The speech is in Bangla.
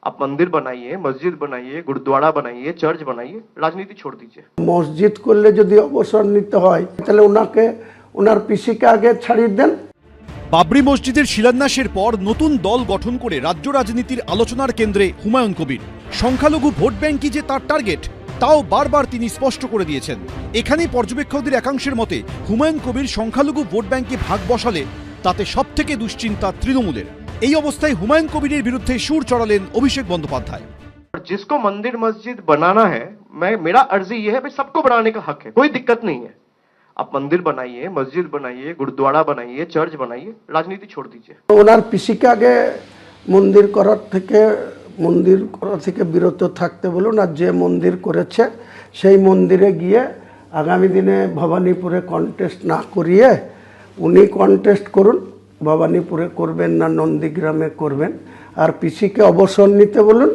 आप मंदिर बनाइए, मस्जिद बनाइए, गुरुद्वारा बनाइए, चर्च बनाइए, राजनीति छोड़ दीजिए। মসজিদ করলে যদি অবসর নিতে হয় তাহলে ওনাকে ওনার পিসিকে আগে ছাড়িয়ে দেন। বাবরি মসজিদের শিলান্যাসের পর নতুন দল গঠন করে রাজ্য রাজনীতির আলোচনার কেন্দ্রে হুমায়ুন কবির। সংখ্যালঘু ভোট ব্যাংকই যে তার টার্গেট তাও বারবার তিনি স্পষ্ট করে দিয়েছেন। এখানেই পর্যবেক্ষকদের একাংশের মতে হুমায়ুন কবির সংখ্যালঘু ভোট ব্যাংকে ভাগ বসালে তাতে সবথেকে দুশ্চিন্তা তৃণমূলের। এই অবস্থায় হুমায়ুন কবিরের বিরুদ্ধে সুর চড়ালেন অভিষেক বন্দ্যোপাধ্যায়। जिसको मंदिर मस्जिद बनाना है, मेरा अर्जी ये है भाई सबको बनाने का हक है, कोई दिक्कत नहीं है। आप मंदिर बनाइए, मस्जिद बनाइए, गुरुद्वारा बनाइए, चर्च बनाइए, राजनीति छोड़ दीजिए। ওনার পিসিকে আগে মন্দির করার থেকে বিরত থাকতে বলুন, আর যে মন্দির করেছে সেই মন্দিরে গিয়ে আগামী দিনে ভবানীপুরে কন্টেস্ট না করিয়ে উনি কন্টেস্ট করুন। ভবানীপুরে করবেন না নন্দীগ্রামে করবেন, আর পিসিকে অবসর নিতে বলুন।